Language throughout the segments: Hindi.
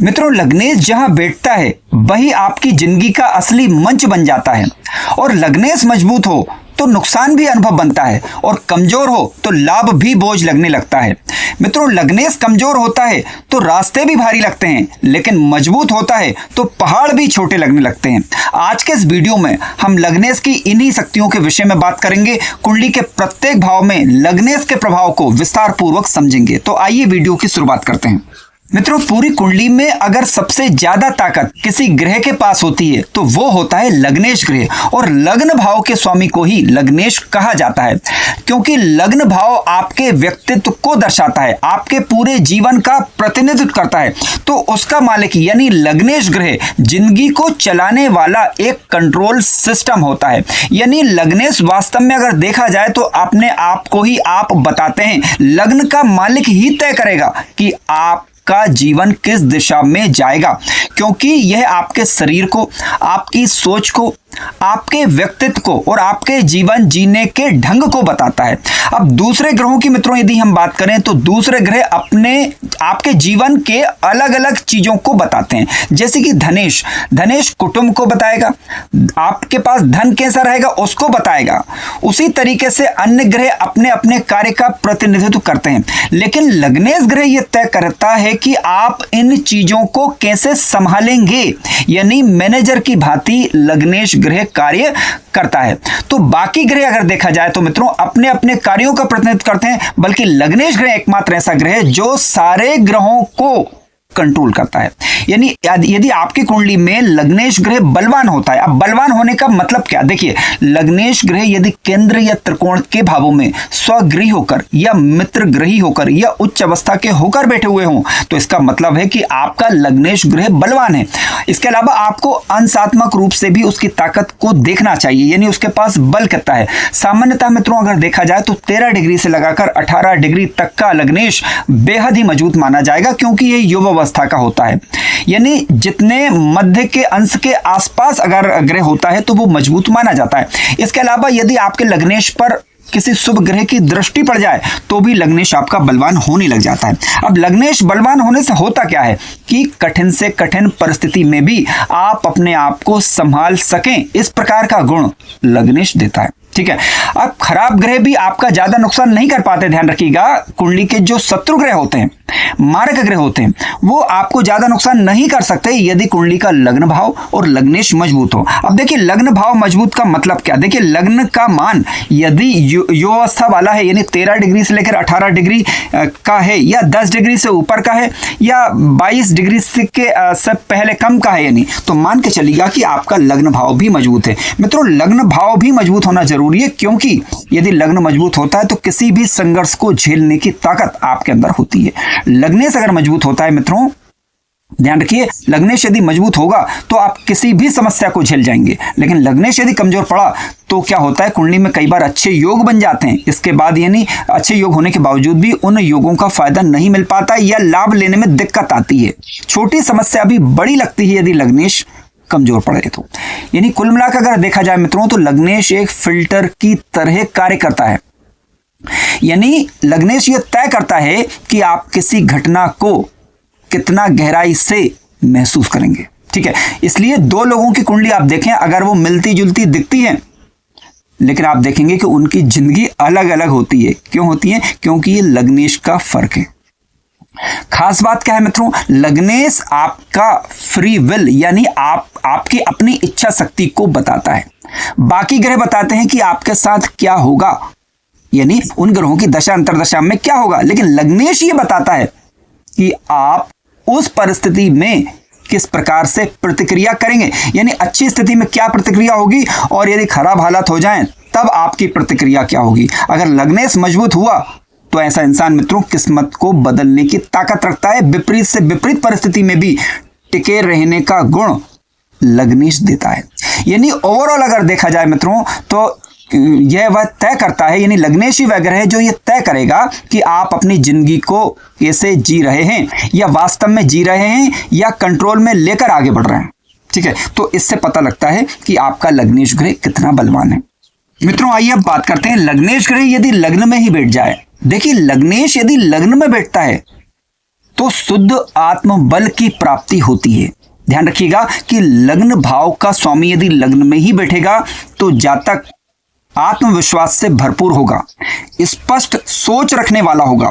मित्रों, लग्नेश जहां बैठता है वही आपकी जिंदगी का असली मंच बन जाता है। और लग्नेश मजबूत हो तो नुकसान भी अनुभव बनता है और कमजोर हो तो लाभ भी बोझ लगने लगता है। मित्रों, लग्नेश कमजोर होता है तो रास्ते भी भारी लगते हैं, लेकिन मजबूत होता है तो पहाड़ भी छोटे लगने लगते हैं। आज के इस वीडियो में हम लग्नेश की इन्हीं शक्तियों के विषय में बात करेंगे। कुंडली के प्रत्येक भाव में लग्नेश के प्रभाव को विस्तार पूर्वक समझेंगे। तो आइए वीडियो की शुरुआत करते हैं। मित्रों, पूरी कुंडली में अगर सबसे ज्यादा ताकत किसी ग्रह के पास होती है तो वो होता है लग्नेश ग्रह, और लग्न भाव के स्वामी को ही लग्नेश कहा जाता है, क्योंकि लग्न भाव आपके व्यक्तित्व को दर्शाता है, आपके पूरे जीवन का प्रतिनिधित्व करता है। तो उसका मालिक यानी लग्नेश ग्रह जिंदगी को चलाने वाला एक कंट्रोल सिस्टम होता है। यानी लग्नेश वास्तव में अगर देखा जाए तो अपने आप को ही आप बताते हैं। लग्न का मालिक ही तय करेगा कि आप का जीवन किस दिशा में जाएगा, क्योंकि यह आपके शरीर को, आपकी सोच को, आपके व्यक्तित्व को और आपके जीवन जीने के ढंग को बताता है। अब दूसरे ग्रहों की मित्रों यदि हम बात करें तो दूसरे ग्रह अपने आपके जीवन के अलग अलग चीजों को बताते हैं। जैसे कि धनेश कुटुंब को बताएगा, आपके पास धन कैसा रहेगा उसको बताएगा। उसी तरीके से अन्य ग्रह अपने अपने कार्य का प्रतिनिधित्व करते हैं, लेकिन लग्नेश ग्रह यह तय करता है कि आप इन चीजों को कैसे संभालेंगे। यानी मैनेजर की भांति लग्नेश ग्रह कार्य करता है। तो बाकी ग्रह अगर देखा जाए तो मित्रों अपने अपने कार्यों का प्रतिनिधित्व करते हैं, बल्कि लग्नेश ग्रह एकमात्र ऐसा ग्रह है जो सारे ग्रहों को कंट्रोल करता है। यानी यदि आपकी कुंडली में लग्नेश ग्रह बलवान होता है, अब बलवान होने का मतलब क्या, देखिए लग्नेश ग्रह यदि केंद्र या त्रिकोण के भावों में स्वगृही होकर या मित्र ग्रही होकर या उच्च अवस्था के होकर बैठे हुए हों तो इसका मतलब है कि आपका लग्नेश ग्रह बलवान है। इसके अलावा आपको अंशात्मक रूप से भी उसकी ताकत को देखना चाहिए, यानी उसके पास बल कितना है। सामान्यतः मित्रों अगर देखा जाए तो 13 डिग्री से लगाकर 18 डिग्री तक का लग्नेश बेहद ही मजबूत माना जाएगा, क्योंकि यह युवा अवस्था का होता है। यानी जितने मध्य के अंश के आसपास अगर ग्रह होता है तो वो मजबूत माना जाता है। इसके अलावा यदि आपके लग्नेश पर किसी शुभ ग्रह की दृष्टि पड़ जाए तो भी लग्नेश आपका बलवान होने लग जाता है। अब लग्नेश बलवान होने से होता क्या है कि कठिन से कठिन परिस्थिति में भी आप अपने आप को संभाल सकें, इस प्रकार का गुण लग्नेश देता है। ठीक है, अब खराब ग्रह भी आपका ज्यादा नुकसान नहीं कर पाते। ध्यान रखिएगा, कुंडली के जो शत्रु ग्रह होते हैं, मारक ग्रह होते हैं, वो आपको ज्यादा नुकसान नहीं कर सकते यदि कुंडली का लग्न भाव और लग्नेश मजबूत हो। अब देखिए लग्न भाव मजबूत का मतलब क्या, देखिए लग्न का मान यदि युवावस्था वाला है, यानी 13 डिग्री से लेकर 18 डिग्री का है, या 10 डिग्री से ऊपर का है, या 22 डिग्री से पहले कम का है, यानी तो मान के चलिएगा कि आपका लग्न भाव भी मजबूत है। मित्रों, लग्न भाव भी मजबूत होना जरूरी है, क्योंकि यदि लग्न मजबूत होता है तो किसी भी संघर्ष को झेलने की ताकत आपके अंदर होती है। लग्नेश अगर मजबूत होता है मित्रों, ध्यान रखिए, लग्नेश यदि मजबूत होगा तो आप किसी भी समस्या को झेल जाएंगे, लेकिन लग्नेश यदि कमजोर पड़ा तो क्या होता है, कुंडली में कई बार अच्छे योग बन जाते हैं, इसके बाद यानी अच्छे योग होने के बावजूद भी उन योगों का फायदा नहीं मिल पाता या लाभ लेने में दिक्कत आती है। छोटी समस्या भी बड़ी लगती है यदि लग्नेश कमजोर पड़े तो। यानी कुल मिलाकर अगर देखा जाए मित्रों तो लग्नेश एक फिल्टर की तरह कार्य करता है। यानी लग्नेश यह तय करता है कि आप किसी घटना को कितना गहराई से महसूस करेंगे। ठीक है, इसलिए दो लोगों की कुंडली आप देखें, अगर वो मिलती जुलती दिखती है, लेकिन आप देखेंगे कि उनकी जिंदगी अलग अलग होती है। क्यों होती है? क्योंकि ये लग्नेश का फर्क है। खास बात क्या है मित्रों, लग्नेश आपका फ्री विल यानी आपकी अपनी इच्छा शक्ति को बताता है। बाकी ग्रह बताते हैं कि आपके साथ क्या होगा, यानी उन ग्रहों की दशा अंतरदशा में क्या होगा, लेकिन लग्नेश ये बताता है कि आप उस परिस्थिति में किस प्रकार से प्रतिक्रिया करेंगे। यानी अच्छी स्थिति में क्या प्रतिक्रिया होगी और यदि खराब हालात हो जाएं तब आपकी प्रतिक्रिया क्या होगी। अगर लग्नेश मजबूत हुआ तो ऐसा इंसान मित्रों किस्मत को बदलने की ताकत रखता है। विपरीत से विपरीत परिस्थिति में भी टिके रहने का गुण लग्नेश देता है। यानी ओवरऑल अगर देखा जाए मित्रों तो यह वह तय करता है, यानी लग्नेश ही वह ग्रह है जो यह तय करेगा कि आप अपनी जिंदगी को कैसे जी रहे हैं, या वास्तव में जी रहे हैं या कंट्रोल में लेकर आगे बढ़ रहे हैं। ठीक है, तो इससे पता लगता है कि आपका लग्नेश ग्रह कितना बलवान है। मित्रों आइए अब बात करते हैं लग्नेश ग्रह यदि लग्न में ही बैठ जाए। देखिए लग्नेश यदि लग्न में बैठता है तो शुद्ध आत्मबल की प्राप्ति होती है। ध्यान रखिएगा कि लग्न भाव का स्वामी यदि लग्न में ही बैठेगा तो जातक आत्मविश्वास से भरपूर होगा, स्पष्ट सोच रखने वाला होगा,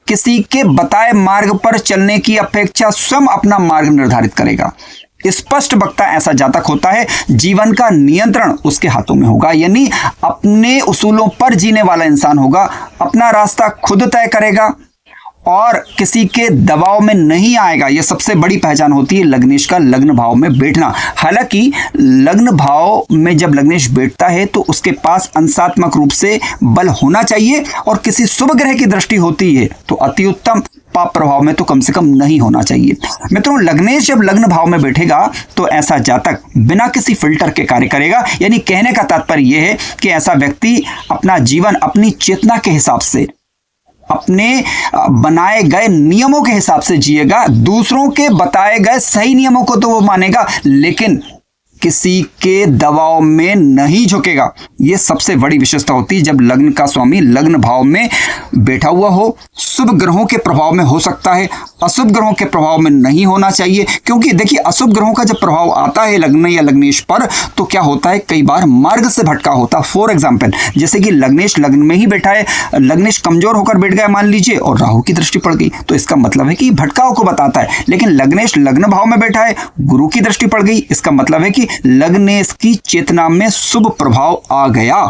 किसी के बताए मार्ग पर चलने की अपेक्षा स्वयं अपना मार्ग निर्धारित करेगा। स्पष्ट वक्ता ऐसा जातक होता है, जीवन का नियंत्रण उसके हाथों में होगा, यानी अपने उसूलों पर जीने वाला इंसान होगा, अपना रास्ता खुद तय करेगा और किसी के दबाव में नहीं आएगा। यह सबसे बड़ी पहचान होती है लग्नेश का लग्न भाव में बैठना। हालांकि लग्न भाव में जब लग्नेश बैठता है तो उसके पास अंशात्मक रूप से बल होना चाहिए और किसी शुभ ग्रह की दृष्टि होती है तो अति उत्तम, पाप प्रभाव में तो कम से कम नहीं होना चाहिए। मित्रों, लग्नेश जब लग्न भाव में बैठेगा तो ऐसा जातक बिना किसी फिल्टर के कार्य करेगा। यानी कहने का तात्पर्य यह है कि ऐसा व्यक्ति अपना जीवन अपनी चेतना के हिसाब से, अपने बनाए गए नियमों के हिसाब से जिएगा। दूसरों के बताए गए सही नियमों को तो वो मानेगा, लेकिन किसी के दबाव में नहीं झुकेगा। यह सबसे बड़ी विशेषता होती है जब लग्न का स्वामी लग्न भाव में बैठा हुआ हो। शुभ ग्रहों के प्रभाव में हो सकता है, अशुभ ग्रहों के प्रभाव में नहीं होना चाहिए, क्योंकि देखिए अशुभ ग्रहों का जब प्रभाव आता है लग्न या लग्नेश पर तो क्या होता है, कई बार मार्ग से भटका होता। फॉर एग्जाम्पल, जैसे कि लग्नेश लग्न में ही बैठा है, लग्नेश कमजोर होकर बैठ गया मान लीजिए और राहु की दृष्टि पड़ गई, तो इसका मतलब है कि भटकाव को बताता है। लेकिन लग्नेश लग्न भाव में बैठा है, गुरु की दृष्टि पड़ गई, इसका मतलब है कि लग्नेश की चेतना में शुभ प्रभाव आ गया।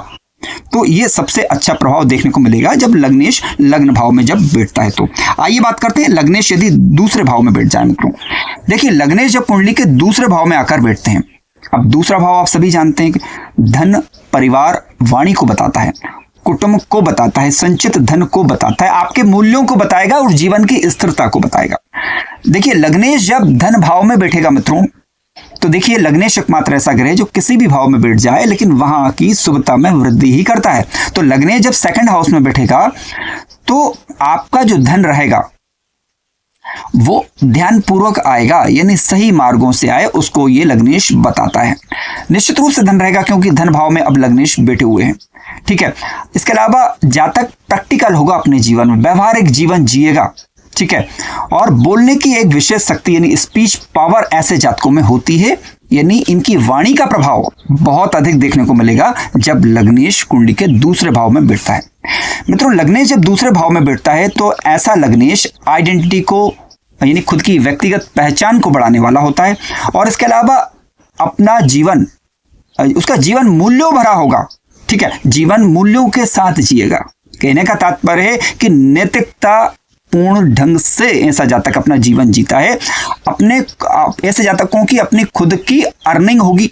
तो ये सबसे अच्छा प्रभाव देखने को मिलेगा जब लग्नेश लग्न भाव में जब बैठता है। तो आइए बात करते हैं लग्नेश यदि दूसरे भाव में बैठ जाए। मित्रों देखिए, लग्नेश जब कुंडली के दूसरे भाव में आकर बैठते हैं, अब दूसरा भाव आप सभी जानते हैं कि धन, परिवार, वाणी को बताता है, कुटुंब को बताता है, संचित धन को बताता है, आपके मूल्यों को बताएगा और जीवन की स्थिरता को बताएगा। देखिए लग्नेश जब धन भाव में बैठेगा मित्रों, तो देखिए लग्नेश एकमात्र ऐसा ग्रह है जो किसी भी भाव में बैठ जाए लेकिन वहां की शुभता में वृद्धि ही करता है। तो लग्नेश जब सेकंड हाउस में बैठेगा तो आपका जो धन रहेगा वो ध्यानपूर्वक आएगा, यानी सही मार्गों से आए, उसको ये लग्नेश बताता है। निश्चित रूप से धन रहेगा क्योंकि धन भाव में अब लग्नेश बैठे हुए हैं। ठीक है, इसके अलावा जातक प्रैक्टिकल होगा, अपने जीवन में व्यवहारिक जीवन जिएगा। ठीक है, और बोलने की एक विशेष शक्ति यानी स्पीच पावर ऐसे जातकों में होती है, यानी इनकी वाणी का प्रभाव बहुत अधिक देखने को मिलेगा जब लग्नेश कुंडली के दूसरे भाव में बैठता है। मित्रों लग्नेश जब दूसरे भाव में बैठता है तो ऐसा लग्नेश आइडेंटिटी को यानी खुद की व्यक्तिगत पहचान को बढ़ाने वाला होता है और इसके अलावा अपना जीवन, उसका जीवन मूल्यों भरा होगा। ठीक है, जीवन मूल्यों के साथ जिएगा। कहने का तात्पर्य है कि नैतिकता पूर्ण ढंग से ऐसा जातक अपना जीवन जीता है। अपने ऐसे जातकों की अपनी खुद की अर्निंग होगी,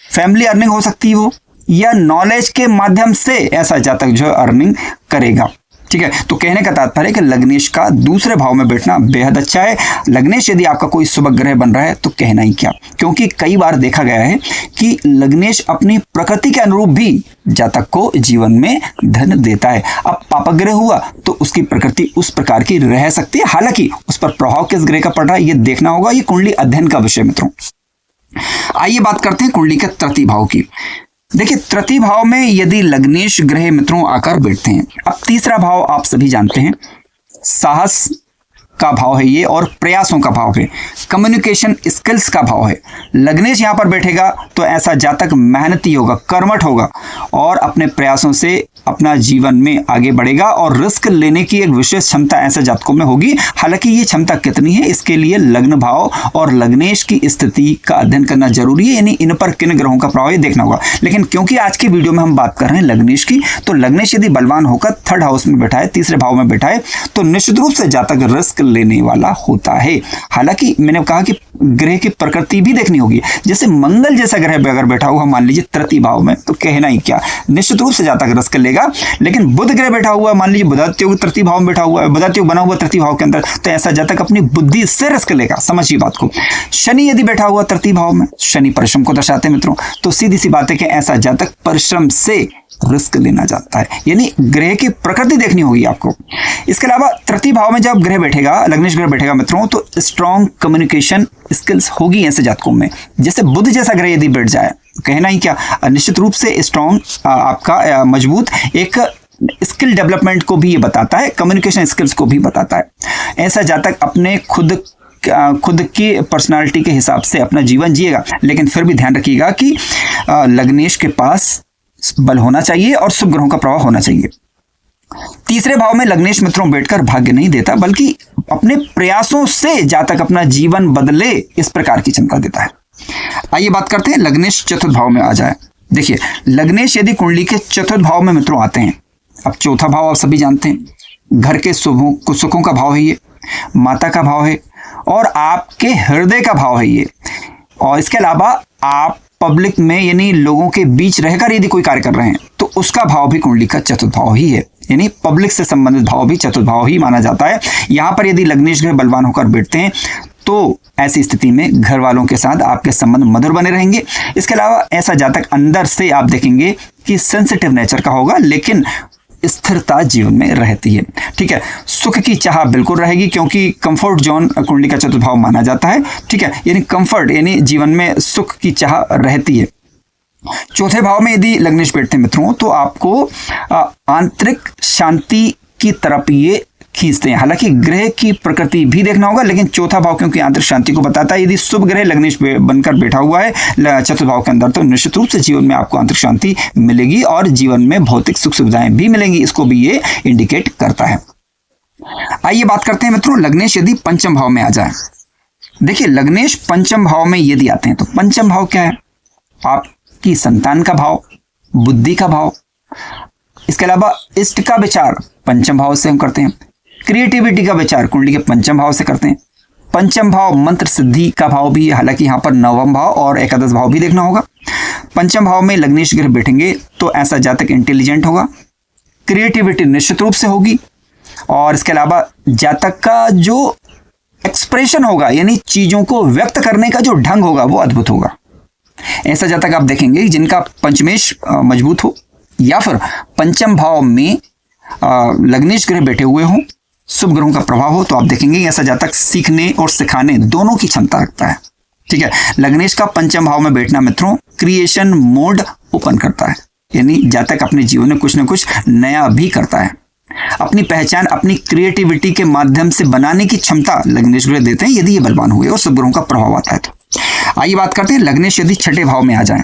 फैमिली अर्निंग हो सकती है वो, या नॉलेज के माध्यम से ऐसा जातक जो अर्निंग करेगा। ठीक है, तो कहने का तात्पर्य है कि लग्नेश का दूसरे भाव में बैठना बेहद अच्छा है। लग्नेश यदि आपका कोई शुभ ग्रह बन रहा है तो कहना ही क्या, क्योंकि कई बार देखा गया है कि लग्नेश अपनी प्रकृति के अनुरूप भी जातक को जीवन में धन देता है। अब पापग्रह हुआ तो उसकी प्रकृति उस प्रकार की रह सकती है, हालांकि उस पर प्रभाव किस ग्रह का पड़ रहा है ये देखना होगा। ये कुंडली अध्ययन का विषय मित्रों। आइए बात करते हैं कुंडली के तृतीय भाव की। देखिए तृतीय भाव में यदि लग्नेश ग्रह मित्रों आकर बैठते हैं, अब तीसरा भाव आप सभी जानते हैं साहस का भाव है ये और प्रयासों का भाव है, कम्युनिकेशन स्किल्स का भाव है। लग्नेश यहाँ पर बैठेगा तो ऐसा जातक मेहनती होगा, कर्मठ होगा और अपने प्रयासों से अपना जीवन में आगे बढ़ेगा और रिस्क लेने की एक विशेष क्षमता ऐसे जातकों में होगी। हालांकि ये क्षमता कितनी है इसके लिए लग्न भाव और लग्नेश की स्थिति का अध्ययन करना जरूरी है, यानी इन पर किन ग्रहों का प्रभाव देखना होगा। लेकिन क्योंकि आज की वीडियो में हम बात कर रहे हैं लग्नेश की, तो लग्नेश यदि बलवान होकर थर्ड हाउस में बैठा है, तीसरे भाव में बैठा है, तो निश्चित रूप से जातक रिस्क लेने वाला होता है। हालांकि मैंने कहा कि ग्रह की प्रकृति भी देखनी होगी। जैसे मंगल जैसा ग्रह अगर बैठा हुआ मान लीजिए तृतीय भाव में, तो कहना ही क्या, निश्चित रूप से जातक रिस्क लेगा। लेकिन बुध ग्रह बैठा हुआ मान लीजिए बुधात्योग तृतीय भाव में बैठा हुआ है, बुधात्योग बना हुआ तृतीय भाव के अंदर, तो ऐसा जातक अपनी बुद्धि से रिस्क लेगा। समझिए बात को। शनि यदि बैठा हुआ तृतीय भाव में, शनि परिश्रम को दर्शाते हैं मित्रों, तो सीधी सी बात है कि ऐसा जातक परिश्रम से रिस्क लेना चाहता है, यानी ग्रह की प्रकृति देखनी होगी आपको। इसके अलावा तृतीय भाव में जब ग्रह बैठेगा, लग्नेश ग्रह बैठेगा मित्रों, तो स्ट्रॉन्ग कम्युनिकेशन स्किल्स होगी ऐसे जातकों में। जैसे बुध जैसा ग्रह यदि बैठ जाए, कहना ही क्या, निश्चित रूप से स्ट्रॉन्ग आपका मजबूत एक स्किल डेवलपमेंट को भी ये बताता है, कम्युनिकेशन स्किल्स को भी बताता है। ऐसा जातक अपने खुद की पर्सनालिटी के हिसाब से अपना जीवन जिएगा, लेकिन फिर भी ध्यान रखिएगा कि लग्नेश के पास बल होना चाहिए और शुभ ग्रहों का प्रभाव होना चाहिए। तीसरे भाव में लग्नेश मित्रों बैठकर भाग्य नहीं देता, बल्कि अपने प्रयासों से जातक अपना जीवन बदले इस प्रकार की क्षमता देता है। आइए बात करते हैं लग्नेश चतुर्थ भाव में आ जाए। देखिए, लग्नेश यदि कुंडली के चतुर्थ भाव में मित्रों आते हैं, अब चौथा भाव आप सभी जानते हैं, घर के सुखों का भाव है ये, माता का भाव है और आपके हृदय का भाव है ये। और इसके अलावा आप पब्लिक में यानी लोगों के बीच रहकर यदि कोई कार्य कर रहे हैं तो उसका भाव भी कुंडली का चतुर्थ भाव ही है, यानी पब्लिक से संबंधित भाव भी चतुर्थ भाव ही माना जाता है। यहां पर यदि लग्नेश ग्रह बलवान होकर बैठते हैं तो ऐसी स्थिति में घर वालों के साथ आपके संबंध मधुर बने रहेंगे। इसके अलावा ऐसा जातक अंदर से आप देखेंगे कि सेंसिटिव नेचर का होगा, लेकिन स्थिरता जीवन में रहती है। ठीक है, सुख की चाह बिल्कुल रहेगी, क्योंकि कंफर्ट जोन कुंडली का चतुर्थ भाव माना जाता है। ठीक है, यानी कंफर्ट यानी जीवन में सुख की चाह रहती है। चौथे भाव में यदि लग्नेश बैठते मित्रों तो आपको आंतरिक शांति की तरफ ये खींचते हैं। हालांकि ग्रह की प्रकृति भी देखना होगा, लेकिन चौथा भाव क्योंकि आंतरिक शांति को बताता है, यदि शुभ ग्रह लग्नेश बनकर बैठा हुआ है चतुर्थ भाव के अंदर तो निश्चित रूप से जीवन में आपको आंतरिक शांति मिलेगी और जीवन में भौतिक सुख सुविधाएं भी मिलेंगी, इसको भी ये इंडिकेट करता है। आइए बात करते हैं मित्रों लग्नेश यदि पंचम भाव में आ जाए। देखिए, लग्नेश पंचम भाव में यदि आते हैं तो पंचम भाव क्या है? आपकी संतान का भाव, बुद्धि का भाव, इसके अलावा इष्ट का विचार पंचम भाव से हम करते हैं, क्रिएटिविटी का विचार कुंडली के पंचम भाव से करते हैं। पंचम भाव मंत्र सिद्धि का भाव भी, हालांकि यहाँ पर नवम भाव और एकादश भाव भी देखना होगा। पंचम भाव में लग्नेश ग्रह बैठेंगे तो ऐसा जातक इंटेलिजेंट होगा, क्रिएटिविटी निश्चित रूप से होगी और इसके अलावा जातक का जो एक्सप्रेशन होगा यानी चीजों को व्यक्त करने का जो ढंग होगा वो अद्भुत होगा। ऐसा जातक आप देखेंगे जिनका पंचमेश मजबूत हो या फिर पंचम भाव में लग्नेश ग्रह बैठे हुए हों, शुभ ग्रहों का प्रभाव हो, तो आप देखेंगे ऐसा जातक सीखने और सिखाने दोनों की क्षमता रखता है। ठीक है, लग्नेश का पंचम भाव में बैठना मित्रों क्रिएशन मोड ओपन करता है, यानी जातक अपने जीवन में कुछ न कुछ नया भी करता है। अपनी पहचान अपनी क्रिएटिविटी के माध्यम से बनाने की क्षमता लग्नेश ग्रह देते हैं यदि ये बलवान हुए और शुभ ग्रहों का प्रभाव आता है तो। आइए बात करते हैं लग्नेश यदि छठे भाव में आ जाए।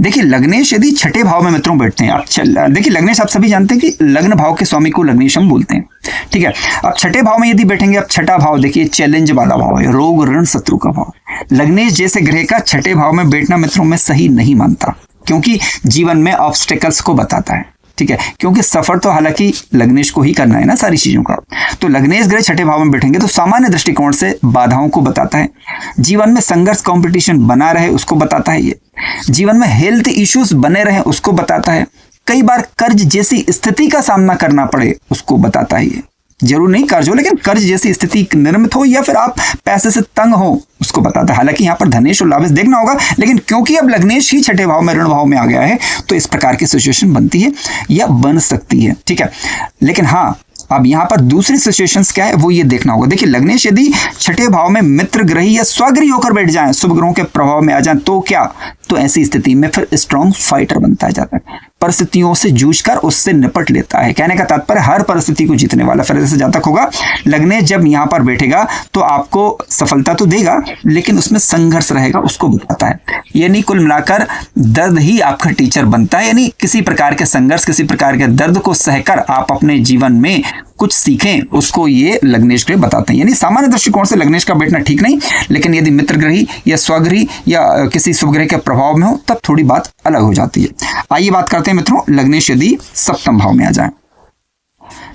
देखिए, लग्नेश यदि छठे भाव में मित्रों बैठते हैं, आप देखिए लग्नेश आप सभी जानते हैं कि लग्न भाव के स्वामी को लग्नेश हम बोलते हैं। ठीक है, अब छठे भाव में यदि बैठेंगे, अब छठा भाव देखिए चैलेंज वाला भाव है, रोग ऋण शत्रु का भाव। लग्नेश जैसे ग्रह का छठे भाव में बैठना मित्रों में सही नहीं मानता, क्योंकि जीवन में ऑब्स्टेकल्स को बताता है। ठीक है, क्योंकि सफर तो हालांकि लग्नेश को ही करना है ना सारी चीजों का, तो लग्नेश ग्रह छठे भाव में बैठेंगे तो सामान्य दृष्टिकोण से बाधाओं को बताता है, जीवन में संघर्ष कंपटीशन बना रहे उसको बताता है, ये जीवन में हेल्थ इश्यूज बने रहे उसको बताता है, कई बार कर्ज जैसी स्थिति का सामना करना पड़े उसको बताता है। ये जरूर नहीं कर्ज हो, लेकिन कर्ज जैसी स्थिति निर्मित हो या फिर आप पैसे से तंग हो उसको बताता है। हालांकि यहाँ पर धनेश और लाभेश देखना होगा, लेकिन क्योंकि अब लग्नेश ही छठे भाव में ऋण भाव में आ गया है तो इस प्रकार की सिचुएशन बनती है या बन सकती है। ठीक है, लेकिन हाँ अब यहाँ पर दूसरी सिचुएशंस क्या है वो ये देखना होगा। देखिए, लग्नेश यदि छठे भाव में मित्र ग्रही या स्वग्रही होकर बैठ जाएं, शुभ ग्रहों के प्रभाव में आ जाएं, तो क्या, तो ऐसी स्थिति में फिर स्ट्रॉन्ग फाइटर बनता है जाता है, परिस्थितियों से जूझकर उससे निपट लेता है। कहने का तात्पर्य हर परिस्थिति को जीतने वाला फिर ऐसा जातक होगा। लग्नेश जब यहाँ पर बैठेगा तो आपको सफलता तो देगा, लेकिन उसमें संघर्ष रहेगा उसको बताता है। यानी कुल मिलाकर दर्द ही आपका टीचर बनता है, यानी किसी प्रकार के संघर्ष किसी प्रकार के दर्द को सहकर आप अपने जीवन में कुछ सीखें उसको ये लग्नेश ग्रह बताते हैं। यानी सामान्य दृष्टिकोण से लग्नेश का बैठना ठीक नहीं, लेकिन यदि मित्र ग्रही या स्वग्रही या किसी शुभ ग्रह के प्रभाव में हो तब थोड़ी बात अलग हो जाती है। आइए बात करते हैं मित्रों लग्नेश यदि सप्तम भाव में आ जाए।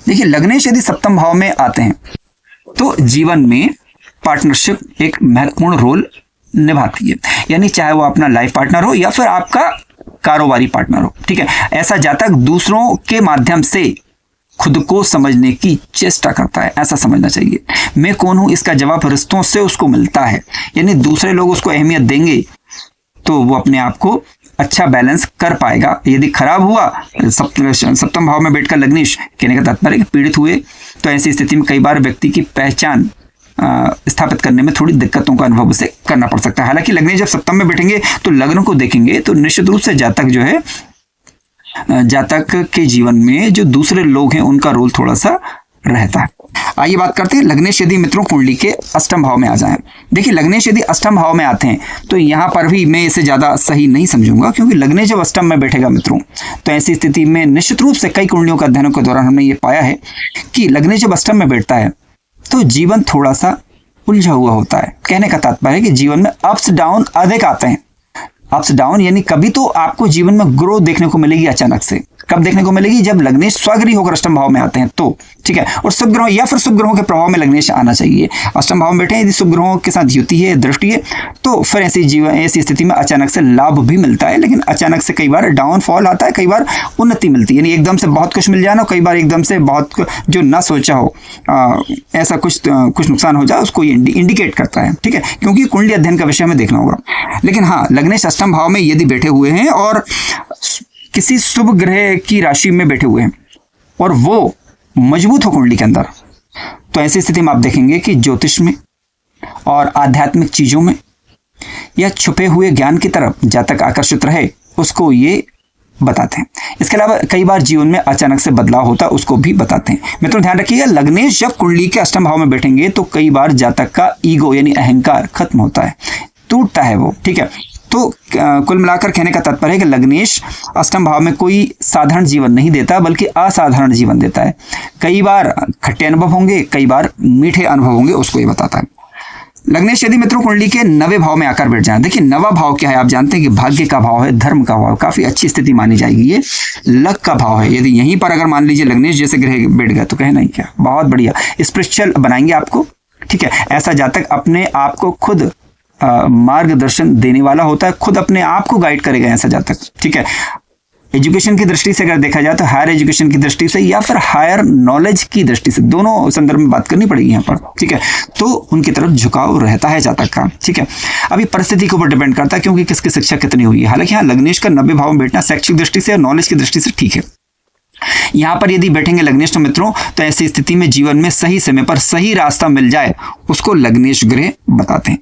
देखिए, लग्नेश यदि सप्तम भाव में आते हैं तो जीवन में पार्टनरशिप एक महत्वपूर्ण रोल निभाती है, यानी चाहे वो अपना लाइफ पार्टनर हो या फिर आपका कारोबारी पार्टनर हो। ठीक है, ऐसा जातक दूसरों के माध्यम से खुद को समझने की चेष्टा करता है, ऐसा समझना चाहिए। मैं कौन हूं इसका जवाब रिश्तों से उसको मिलता है, यानी दूसरे लोग उसको अहमियत देंगे तो वो अपने आप को अच्छा बैलेंस कर पाएगा। यदि खराब हुआ सप्तम भाव में बैठकर लग्नेश, कहने का तात्पर्य पीड़ित हुए, तो ऐसी स्थिति में कई बार व्यक्ति की पहचान स्थापित करने में थोड़ी दिक्कतों का अनुभव उसे करना पड़ सकता है। हालांकि लग्नेश जब सप्तम में बैठेंगे तो लग्न को देखेंगे तो निश्चित रूप से जातक जो है जातक के जीवन में जो दूसरे लोग हैं उनका रोल थोड़ा सा रहता है। आइए बात करते हैं लग्नेश यदि मित्रों कुंडली के अष्टम भाव में आ जाएं। देखिए लग्नेश यदि अष्टम भाव में आते हैं तो यहाँ पर भी मैं इसे ज़्यादा सही नहीं समझूंगा, क्योंकि लग्नेश जब अष्टम में बैठेगा मित्रों तो ऐसी स्थिति में निश्चित रूप से कई कुंडलियों के अध्ययनों के दौरान हमने ये पाया है कि लग्नेश जब अष्टम में बैठता है तो जीवन थोड़ा सा उलझा हुआ होता है। कहने का तात्पर्य है कि जीवन में अप्स डाउन अधिक आते हैं। अप्स डाउन यानी कभी तो आपको जीवन में ग्रोथ देखने को मिलेगी अचानक से। कब देखने को मिलेगी? जब लग्नेश स्वगृही होकर अष्टम भाव में आते हैं तो, ठीक है। और शुभ ग्रहों या फिर शुभ ग्रहों के प्रभाव में लग्नेश आना चाहिए। अष्टम भाव में बैठे यदि शुभ ग्रहों के साथ युति है, दृष्टि है, तो फिर ऐसी स्थिति में अचानक से लाभ भी मिलता है, लेकिन अचानक से कई बार डाउनफॉल आता है, कई बार उन्नति मिलती है। यानी एकदम से बहुत कुछ मिल जाना, कई बार एकदम से बहुत जो ना सोचा हो ऐसा कुछ नुकसान हो जाए, उसको इंडिकेट करता है, ठीक है। क्योंकि कुंडली अध्ययन का विषय हमें देखना होगा। लेकिन हाँ, लग्नेश अष्टम भाव में यदि बैठे हुए हैं और किसी शुभ ग्रह की राशि में बैठे हुए हैं और वो मजबूत हो कुंडली के अंदर, तो ऐसी स्थिति में आप देखेंगे कि ज्योतिष में और आध्यात्मिक चीजों में या छुपे हुए ज्ञान की तरफ जातक आकर्षित रहे, उसको ये बताते हैं। इसके अलावा कई बार जीवन में अचानक से बदलाव होता है, उसको भी बताते हैं। मित्रों ध्यान रखिएगा, लग्नेश जब कुंडली के अष्टम भाव में बैठेंगे तो कई बार जातक का ईगो यानी अहंकार खत्म होता है, टूटता है वो, ठीक है। तो कुल मिलाकर कहने का तात्पर्य है कि लग्नेश अष्टम भाव में कोई साधारण जीवन नहीं देता, बल्कि असाधारण जीवन देता है। कई बार खट्टे अनुभव होंगे, कई बार मीठे अनुभव होंगे, उसको ये बताता है। लग्नेश यदि मित्रों कुंडली के 9वें भाव में आकर बैठ जाए, देखिए 9वां भाव क्या है? आप जानते हैं कि भाग्य का भाव है, धर्म का भाव, काफी अच्छी स्थिति मानी जाएगी। ये लक का भाव है। यदि यहीं पर अगर मान लीजिए लग्नेश जैसे ग्रह बैठ गया तो कहना ही क्या, बहुत बढ़िया, स्पिरिचुअल बनाएंगे आपको, ठीक है। ऐसा जातक अपने आप को खुद मार्गदर्शन देने वाला होता है, खुद अपने आप को गाइड करेगा ऐसा जातक, ठीक है। एजुकेशन की दृष्टि से अगर देखा जाए तो हायर एजुकेशन की दृष्टि से या फिर हायर नॉलेज की दृष्टि से, दोनों संदर्भ में बात करनी पड़ेगी यहाँ पर, ठीक है। तो उनकी तरफ झुकाव रहता है जातक का, ठीक है। अभी परिस्थिति के ऊपर डिपेंड करता है क्योंकि किसकी शिक्षा कितनी हुई है। हालांकि यहाँ लग्नेश का 90 भाव में बैठना शैक्षिक दृष्टि से और नॉलेज की दृष्टि से ठीक है। यहाँ पर यदि बैठेंगे लग्नेश तो मित्रों, तो ऐसी स्थिति में जीवन में सही समय पर सही रास्ता मिल जाए, उसको लग्नेश ग्रह बताते हैं।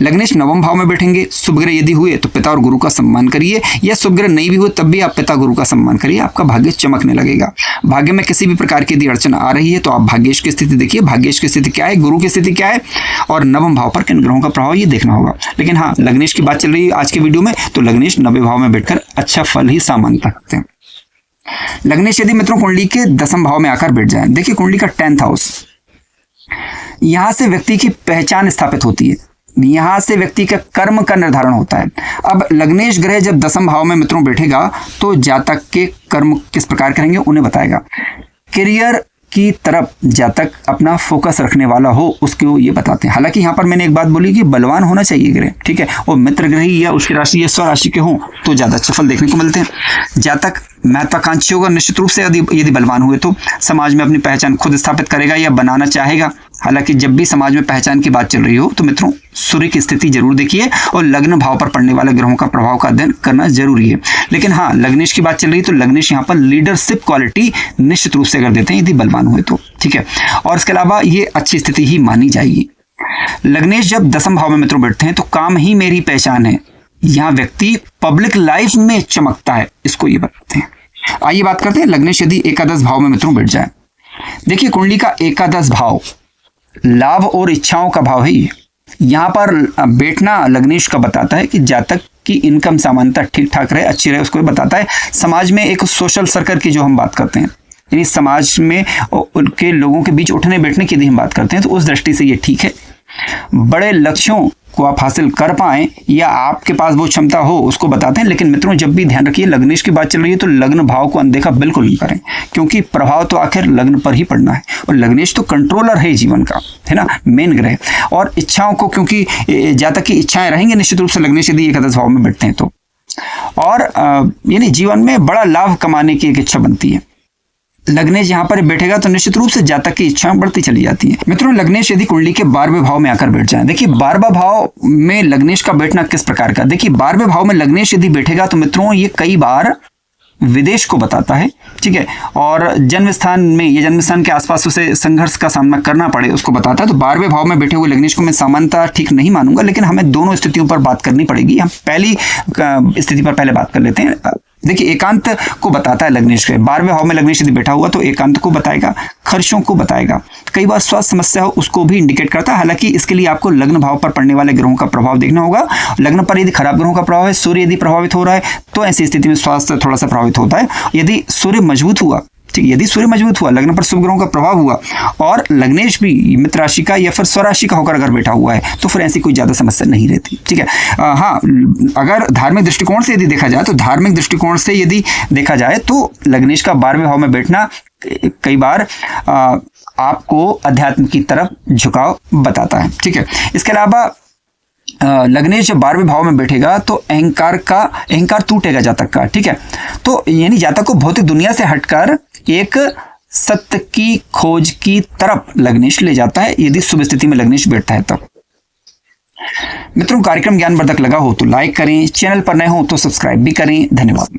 लग्नेश 9वें भाव में बैठेंगे, शुभ ग्रह यदि हुए तो पिता और गुरु का सम्मान करिए, या शुभ ग्रह नहीं भी हुए तब भी आप पिता गुरु का सम्मान करिए, आपका भाग्य चमकने लगेगा। भाग्य में किसी भी प्रकार की यदि अड़चन आ रही है तो आप भाग्येश की स्थिति देखिए, भाग्येश की स्थिति क्या है, गुरु की स्थिति क्या है, और 9वें भाव पर किन ग्रहों का प्रभाव, ये देखना होगा। लेकिन हाँ, लग्नेश की बात चल रही है आज के वीडियो में, तो लग्नेश 9वें भाव में बैठकर अच्छा फल ही सामान्य सकते हैं। लग्नेश यदि मित्रों कुंडली के 10वें भाव में आकर बैठ जाए, देखिए कुंडली का 10th हाउस, यहां से व्यक्ति की पहचान स्थापित होती है, यहां से व्यक्ति का कर्म का निर्धारण होता है। अब लग्नेश ग्रह जब 10वें भाव में मित्रों बैठेगा तो जातक के कर्म किस प्रकार करेंगे उन्हें बताएगा। करियर की तरफ जातक अपना फोकस रखने वाला हो, उसको ये बताते हैं। हालांकि यहाँ पर मैंने एक बात बोली कि बलवान होना चाहिए ग्रह, ठीक है, और मित्र ग्रही या उसकी राशि या स्वराशि के हों तो ज्यादा अच्छे फल देखने को मिलते हैं। जातक महत्वाकांक्षी होगा, निश्चित रूप से यदि बलवान हुए तो समाज में अपनी पहचान खुद स्थापित करेगा या बनाना चाहेगा। हालांकि जब भी समाज में पहचान की बात चल रही हो तो मित्रों सूर्य की स्थिति जरूर देखिए और लग्न भाव पर पड़ने वाले ग्रहों का प्रभाव का अध्ययन करना जरूरी है। लेकिन हाँ, लग्नेश की बात चल रही है तो लग्नेश यहाँ पर लीडरशिप क्वालिटी निश्चित रूप से अगर देते हैं यदि बलवान हुए तो, ठीक है। और इसके अलावा ये अच्छी स्थिति ही मानी जाएगी। लग्नेश जब 10वें भाव में मित्रों बैठते हैं तो काम ही मेरी पहचान है, यहाँ व्यक्ति पब्लिक लाइफ में चमकता है, इसको ये बताते हैं। आइए बात करते हैं लग्नेश यदि एकादश भाव में मित्रों बैठ जाए। देखिए कुंडली का एकादश भाव लाभ और इच्छाओं का भाव है। ये यहाँ पर बैठना लग्नेश का बताता है कि जातक की इनकम सामान्यतः ठीक ठाक रहे, अच्छी रहे, उसको बताता है। समाज में एक सोशल सर्कल की जो हम बात करते हैं, यानी समाज में उनके लोगों के बीच उठने बैठने की यदि हम बात करते हैं तो उस दृष्टि से ये ठीक है। बड़े लक्ष्यों को आप हासिल कर पाएं या आपके पास वो क्षमता हो, उसको बताते हैं। लेकिन मित्रों जब भी ध्यान रखिए, लग्नेश की बात चल रही है तो लग्न भाव को अनदेखा बिल्कुल नहीं करें, क्योंकि प्रभाव तो आखिर लग्न पर ही पड़ना है और लग्नेश तो कंट्रोलर है जीवन का, है ना, मेन ग्रह। और इच्छाओं को, क्योंकि जातक की इच्छाएं रहेंगी निश्चित रूप से लग्नेश यदि एकादश भाव में बैठते हैं तो, और यानी जीवन में बड़ा लाभ कमाने की एक इच्छा बनती है। लग्नेश यहाँ पर बैठेगा तो निश्चित रूप से जातक की इच्छाएं बढ़ती चली जाती हैं। मित्रों लग्नेश यदि कुंडली के 12वें भाव में आकर बैठ जाए, देखिए 12वां भाव में लग्नेश का बैठना किस प्रकार का, देखिए 12वें भाव में लग्नेश यदि बैठेगा तो मित्रों ये कई बार विदेश को बताता है, ठीक है, और जन्म स्थान में या जन्म स्थान के आसपास उसे संघर्ष का सामना करना पड़े उसको बताता है। तो 12वें भाव में बैठे हुए लग्नेश को मैं सामान्यतः ठीक नहीं मानूंगा, लेकिन हमें दोनों स्थितियों पर बात करनी पड़ेगी। हम पहली स्थिति पर पहले बात कर लेते हैं। देखिए एकांत को बताता है लग्नेश के 12वें भाव में लग्नेश यदि बैठा हुआ तो एकांत को बताएगा, खर्चों को बताएगा, कई बार स्वास्थ्य समस्या हो उसको भी इंडिकेट करता है। हालांकि इसके लिए आपको लग्न भाव पर पड़ने वाले ग्रहों का प्रभाव देखना होगा। लग्न पर यदि खराब ग्रहों का प्रभाव है, सूर्य यदि प्रभावित हो रहा है तो ऐसी स्थिति में स्वास्थ्य थोड़ा सा प्रभावित होता है। यदि सूर्य मजबूत हुआ, ठीक, यदि सूर्य मजबूत हुआ, लग्न पर शुभ ग्रहों का प्रभाव हुआ और लग्नेश भी मित्र राशि का या फिर स्वराशि का होकर अगर बैठा हुआ है तो फिर ऐसी कोई ज्यादा समस्या नहीं रहती। ठीक है, हाँ, अगर धार्मिक दृष्टिकोण से यदि देखा जाए तो धार्मिक दृष्टिकोण से यदि देखा जाए तो लग्नेश का 12वें भाव में बैठना कई बार आपको अध्यात्म की तरफ झुकाव बताता है। ठीक है, इसके अलावा लग्नेश जब 12वें भाव में बैठेगा तो अहंकार टूटेगा जातक का। ठीक है, तो यानी जातक को भौतिक दुनिया से हटकर एक सत्य की खोज की तरफ लग्नेश ले जाता है यदि शुभ स्थिति में लग्नेश बैठता है तब। मित्रों, कार्यक्रम ज्ञानवर्धक लगा हो तो लाइक करें, चैनल पर नए हो तो सब्सक्राइब भी करें। धन्यवाद।